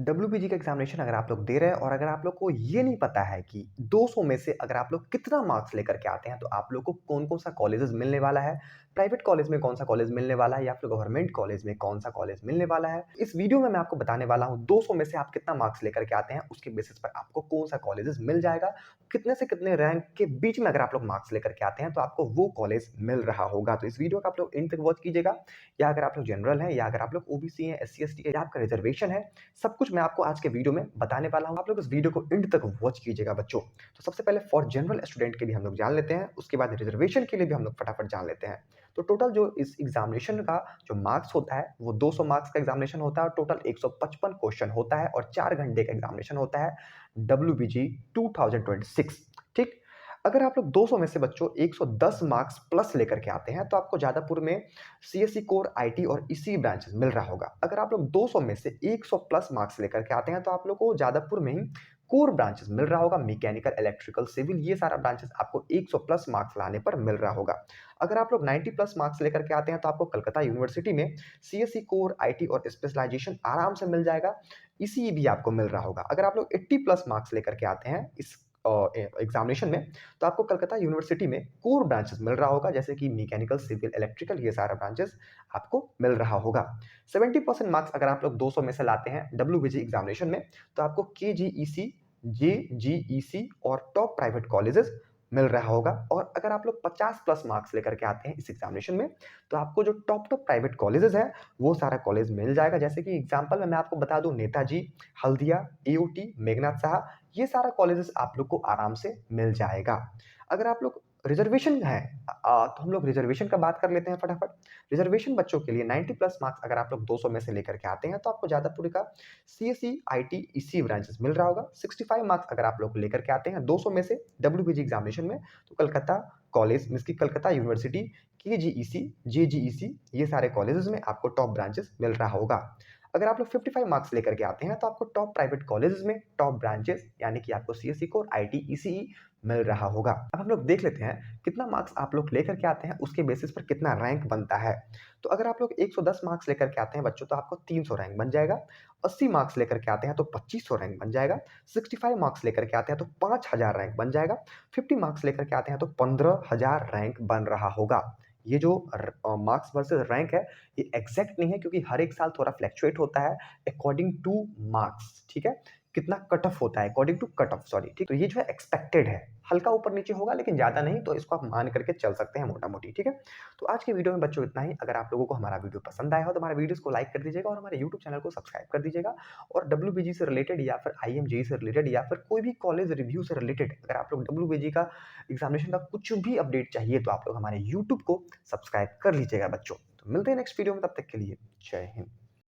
डब्ल्यूबीजी का एग्जामिनेशन अगर आप लोग दे रहे हैं और अगर आप लोग को ये नहीं पता है कि 200 में से अगर आप लोग कितना मार्क्स लेकर के आते हैं तो आप लोग को कौन कौन सा कॉलेजेस मिलने वाला है, प्राइवेट कॉलेज में कौन सा कॉलेज मिलने वाला है या फिर गवर्नमेंट कॉलेज में कौन सा कॉलेज मिलने वाला है, इस वीडियो में मैं आपको बताने वाला हूँ 200 में से आप कितना मार्क्स लेकर के आते हैं उसके बेसिस पर आपको कौन सा कॉलेजेस मिल जाएगा, कितने से कितने रैंक के बीच में अगर आप लोग मार्क्स लेकर के आते हैं तो आपको वो कॉलेज मिल रहा होगा। तो इस वीडियो को आप लोग इन तक वॉच कीजिएगा, या अगर आप लोग जनरल हैं या अगर आप लोग ओबीसी हैं, एससी एसटी है या आपका रिजर्वेशन है, सब कुछ मैं आपको आज के वीडियो में बताने वाला हूं। आप लोग इस वीडियो को एंड तक वॉच कीजिएगा बच्चों। तो सबसे पहले फॉर जनरल स्टूडेंट के लिए हम लोग जान लेते हैं, उसके बाद रिजर्वेशन के लिए भी हम लोग फटाफट जान लेते हैं। तो टोटल जो इस एग्जामिनेशन का जो मार्क्स होता है वो 200 मार्क्स का एग्जामिनेशन होता है और टोटल 155 क्वेश्चन होता है और 4 घंटे का एग्जामिनेशन होता है डब्ल्यूबीजी 2026। ठीक, अगर आप लोग 200 में से बच्चों 110 मार्क्स प्लस लेकर के आते हैं तो आपको जादवपुर में सीएससी कोर आईटी और इसी ब्रांचेस मिल रहा होगा। अगर आप लोग 200 में से 100 प्लस मार्क्स लेकर के आते हैं तो आप लोग को जादवपुर में ही कोर ब्रांचेस मिल रहा होगा, मैकेनिकल, इलेक्ट्रिकल, सिविल, ये सारा ब्रांचेस आपको 100 प्लस मार्क्स लाने पर मिल रहा होगा। अगर आप लोग 90 प्लस मार्क्स लेकर के आते हैं तो आपको कलकत्ता यूनिवर्सिटी में सीएससी कोर आईटी और स्पेशलाइजेशन आराम से मिल जाएगा, इसी भी आपको मिल रहा होगा। अगर आप लोग 80 प्लस मार्क्स लेकर के आते हैं इस एग्जामिनेशन में तो आपको कलकत्ता यूनिवर्सिटी में कोर ब्रांचेस मिल रहा होगा, जैसे कि मैकेनिकल, सिविल, इलेक्ट्रिकल, ये सारा ब्रांचेस आपको मिल रहा होगा। 70% मार्क्स अगर आप लोग 200 में से लाते हैं डब्ल्यूबीजी एग्जामिनेशन में तो आपको केजीईसी, जेजीईसी और टॉप प्राइवेट कॉलेजेस मिल रहा होगा। और अगर आप लोग 50 प्लस मार्क्स लेकर के आते हैं इस एग्जामिनेशन में तो आपको जो टॉप टॉप प्राइवेट कॉलेजेस है वो सारा कॉलेज मिल जाएगा, जैसे कि एग्जांपल में मैं आपको बता दूं नेताजी, हल्दिया, एओटी, मेघनाथ साहा, ये सारा कॉलेजेस आप लोग को आराम से मिल जाएगा। अगर आप लोग रिजर्वेशन है तो हम लोग रिजर्वेशन का बात कर लेते हैं फटाफट। रिजर्वेशन बच्चों के लिए 90 प्लस मार्क्स अगर आप लोग 200 में से लेकर के आते हैं तो आपको जादवपुर का सीएससी आईटी इसी ब्रांचेस मिल रहा होगा। 65 मार्क्स अगर आप लोग लेकर के आते हैं 200 में से डब्ल्यूबीजी एग्जामिनेशन में तो कलकत्ता कॉलेज मींस की कलकत्ता यूनिवर्सिटी, केजीईसी, जेजीईसी, ये सारे कॉलेजेस में आपको टॉप ब्रांचेस मिल रहा होगा। अगर आप लोग 55 मार्क्स लेकर के आते हैं तो आपको टॉप प्राइवेट कॉलेजेस में टॉप ब्रांचेस यानी कि आपको सीएससी कोर आईटी ईसीई मिल रहा होगा। अब हम लोग देख लेते हैं कितना मार्क्स आप लोग लेकर के आते हैं उसके बेसिस पर कितना रैंक बनता है। तो अगर आप लोग 110 मार्क्स लेकर के आते हैं बच्चों तो आपको 300 रैंक बन जाएगा। 80 मार्क्स लेकर के आते हैं तो 2500 रैंक बन जाएगा। 65 मार्क्स लेकर के आते हैं तो 5000 रैंक बन जाएगा। 50 मार्क्स लेकर के आते हैं तो 15000 रैंक बन रहा होगा। ये जो मार्क्स वर्सेस रैंक है ये एग्जैक्ट नहीं है क्योंकि हर एक साल थोड़ा फ्लैक्चुएट होता है अकॉर्डिंग टू मार्क्स। ठीक है, कितना कट ऑफ होता है according to cut off, sorry. ठीक, तो ये जो है एक्सपेक्टेड है, हल्का ऊपर नीचे होगा लेकिन ज्यादा नहीं, तो इसको आप मान करके चल सकते हैं मोटा मोटी। ठीक है, तो आज की वीडियो में बच्चों इतना ही। अगर आप लोगों को हमारा वीडियो पसंद आया हो तो हमारे वीडियोस को लाइक कर दीजिएगा और हमारे यूट्यूब चैनल को सब्सक्राइब कर दीजिएगा। और डब्ल्यूबीजी से रिलेटेड या फिर आईएमजेई से रिलेटेड या फिर कोई भी कॉलेज रिव्यू से रिलेटेड अगर आप लोग डब्ल्यूबीजी का एग्जामिनेशन का कुछ भी अपडेट चाहिए तो आप लोग हमारे यूट्यूब को सब्सक्राइब कर लीजिएगा बच्चों। तो मिलते हैं नेक्स्ट वीडियो में, तब तक के लिए जय हिंद।